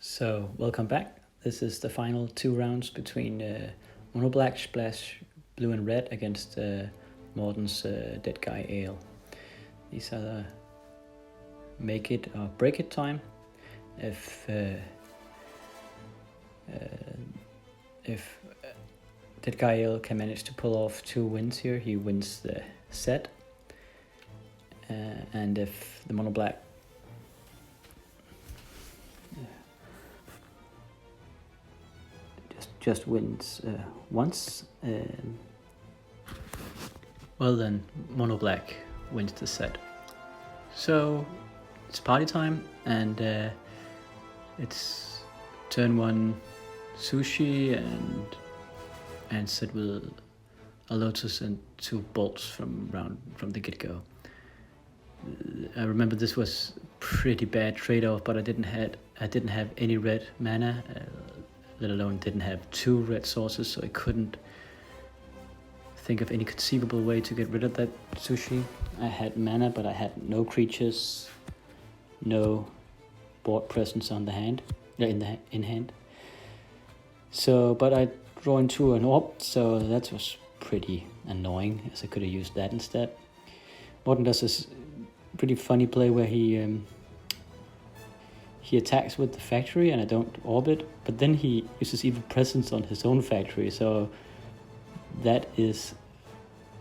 So, welcome back. This is the final 2 rounds between Mono Black Splash Blue and Red against Morten's Deadguy Ale. These are the make it or break it time. If Deadguy Ale can manage to pull off 2 wins here, he wins the set. And if the Mono Black just wins once, well then Mono Black wins the set. So it's party time, and it's turn 1 sushi and set with a lotus and 2 bolts from the get-go. I remember this was pretty bad trade-off, but I didn't have any red mana, let alone didn't have 2 red sources, so I couldn't think of any conceivable way to get rid of that sushi. I had mana, but I had no creatures, no board presence on the hand, in hand. So, but I draw into an orb, so that was pretty annoying, as I could have used that instead. Morten does this pretty funny play where he attacks with the factory and I don't orbit, but then he uses Evil Presence on his own factory, so that is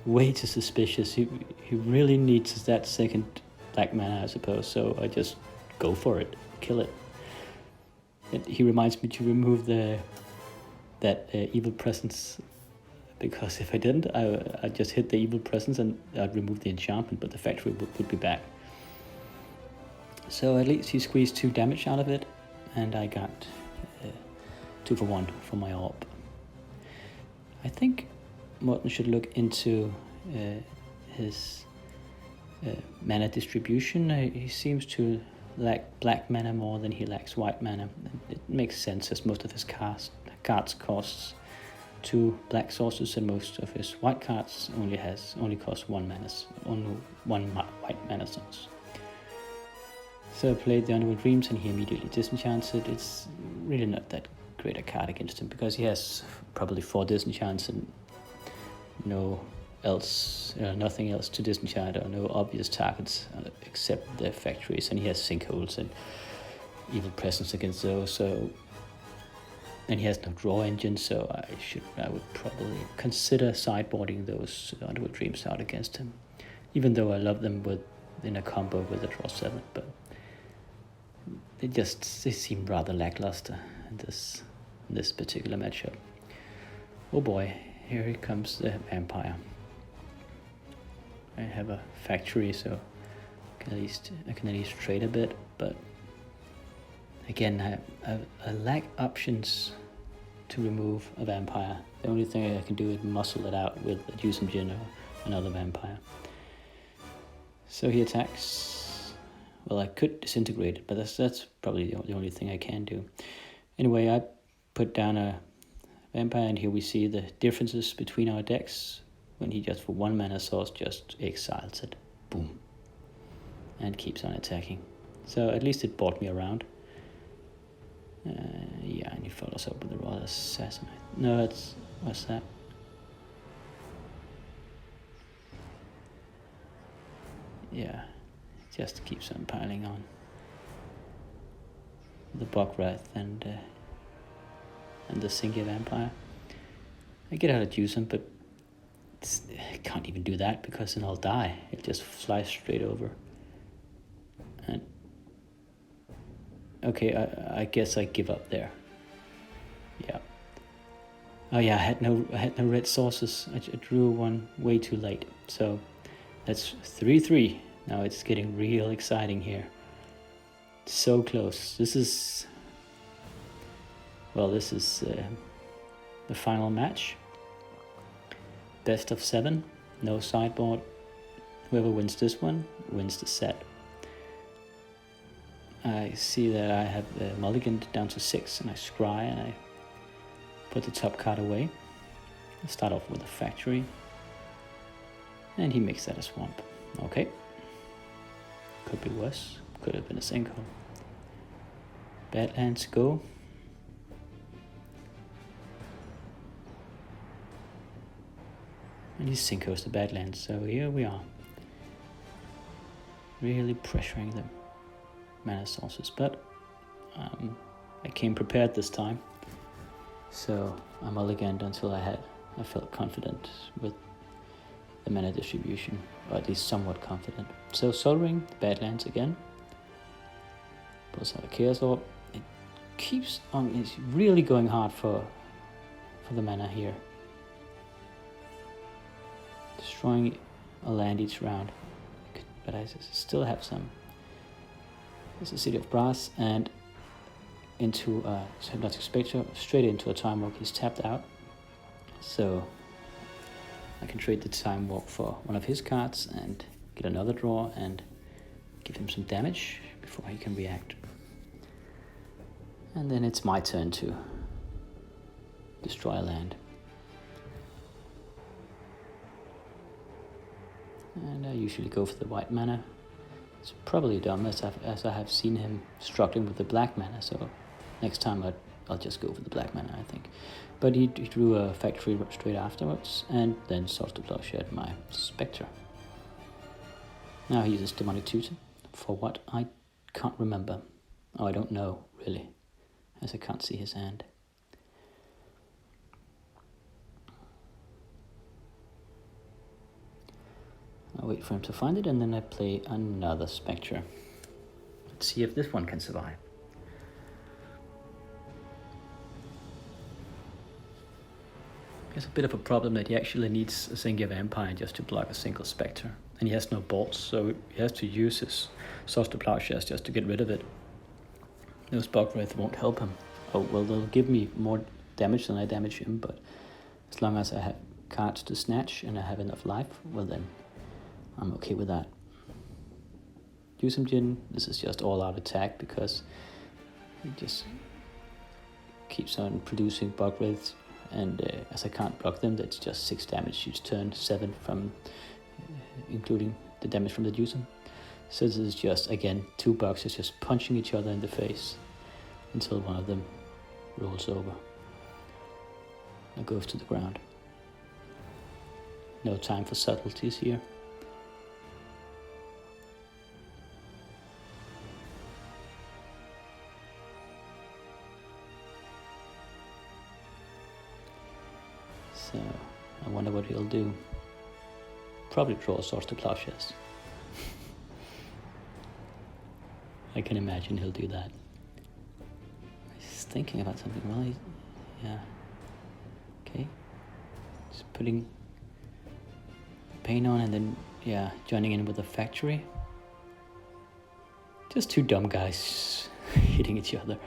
way too suspicious. He really needs that second black mana, I suppose, so I just go for it, kill it. He reminds me to remove that Evil Presence, because if I didn't, I'd just hit the Evil Presence and I'd remove the enchantment, but the factory would be back. So at least he squeezed 2 damage out of it, and I got 2 for 1 for my orb. I think Morten should look into his mana distribution. He seems to lack black mana more than he lacks white mana. It makes sense, as most of his cards costs 2 black sources, and most of his white cards only cost 1 white mana source. So I played the Underworld Dreams, and he immediately disenchants it. It's really not that great a card against him, because he has probably 4 disenchants and nothing else to disenchant, or no obvious targets except the factories, and he has sinkholes and Evil Presence against those. And he has no draw engine, so I would probably consider sideboarding those Underworld Dreams out against him, even though I love them in a combo with a draw 7, but they seem rather lackluster in this particular matchup. Oh boy, here comes the Vampire. I have a factory, so I can at least trade a bit, but again, I lack options to remove a Vampire. The only thing I can do is muscle it out with a Jusum Jin or another Vampire. So he attacks. Well, I could disintegrate it, but that's probably the only thing I can do. Anyway, I put down a Vampire, and here we see the differences between our decks when he just for 1 mana source just exiles it. Boom. And keeps on attacking. So at least it brought me around. Yeah, and he follows up with the Royal Assassin. No, what's that? Yeah, just keeps on piling on. The Bogwrath and the Singia Vampire. I get how to use them, but I can't even do that, because then I'll die. It just flies straight over. And okay, I guess I give up there. Yeah. Oh yeah, I had no red sources. I drew one way too late. So that's 3-3. Now it's getting real exciting here. So close. This is the final match. Best of 7. No sideboard. Whoever wins this one wins the set. I see that I have mulliganed down to 6, and I scry, and I put the top card away. I start off with a factory. And he makes that a swamp. Okay. Could be worse. Could have been a sinkhole. Badlands go. And he sinkholes the Badlands, so here we are. Really pressuring the mana sources, but I came prepared this time. So I mulliganed until I felt confident with the mana distribution, or at least somewhat confident. So Sol Ring, the Badlands again. Pulls out a Chaos Orb. It keeps on, it's really going hard for the mana here. Destroying a land each round. But I still have some. There's a City of Brass and into a Hypnotic Spectre, straight into a Time Walk. He's tapped out. So I can trade the Time Walk for one of his cards and get another draw and give him some damage before he can react. And then it's my turn to destroy a land. And I usually go for the white mana. It's probably dumb as I have seen him struggling with the black mana, so next time I'll just go for the black mana, I think. But he drew a factory straight afterwards, and then Swords to Plowshare my Spectre. Now he uses Demonic Tutor for what I can't remember. Oh, I don't know, really, as I can't see his hand. I wait for him to find it, and then I play another Spectre. Let's see if this one can survive. There's a bit of a problem that he actually needs a Zynga Vampire just to block a single Spectre. And he has no bolts, so he has to use his Swords to Plowshares just to get rid of it. Those Bog Wraith won't help him. Oh, well, they'll give me more damage than I damage him, but as long as I have cards to snatch and I have enough life, well then, I'm okay with that. Jin, this is just all-out attack because he just keeps on producing Bog Wraiths, and as I can't block them, that's just 6 damage each turn, 7 from including the damage from the Jin. So this is just, again, 2 boxes just punching each other in the face until one of them rolls over and goes to the ground. No time for subtleties here. So, I wonder what he'll do. Probably draw Swords to Plowshares. I can imagine he'll do that. He's thinking about something, well, yeah. Okay. Just putting pain on and then, yeah, joining in with a factory. Just 2 dumb guys hitting each other.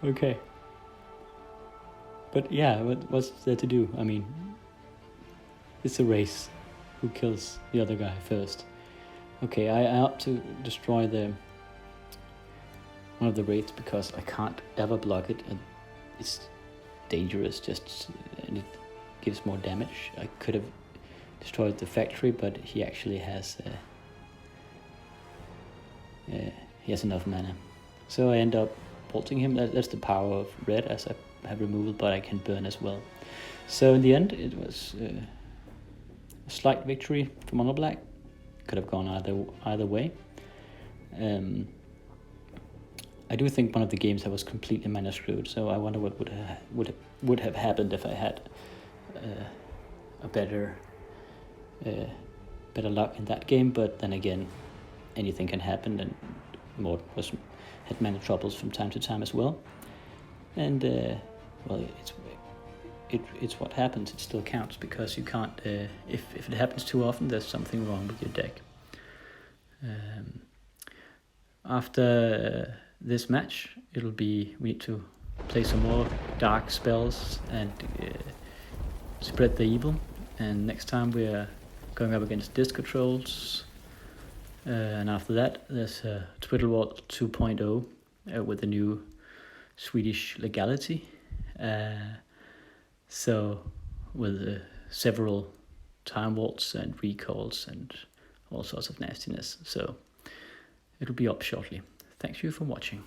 Okay. But yeah, what's there to do? I mean, it's a race. Who kills the other guy first? Okay, I opt to destroy one of the wraiths because I can't ever block it, and it's dangerous. And it gives more damage. I could have destroyed the factory, but he actually has enough mana, so I end up bolting him. That's the power of red, as I have removal, but I can burn as well. So in the end, it was a slight victory for Mono Black. Could have gone either way. I do think one of the games I was completely mana screwed, so I wonder what would have happened if I had a better luck in that game. But then again, anything can happen, and Mort had mana troubles from time to time as well. And well, it's what happens. It still counts because you can't. If it happens too often, there's something wrong with your deck. After this match, we need to play some more dark spells and spread the evil. And next time we're going up against Disco Trolls. And after that, there's Twiddlewall 2.0 with the new Swedish legality. So with several time vaults and recalls and all sorts of nastiness. So it'll be up shortly. Thank you for watching.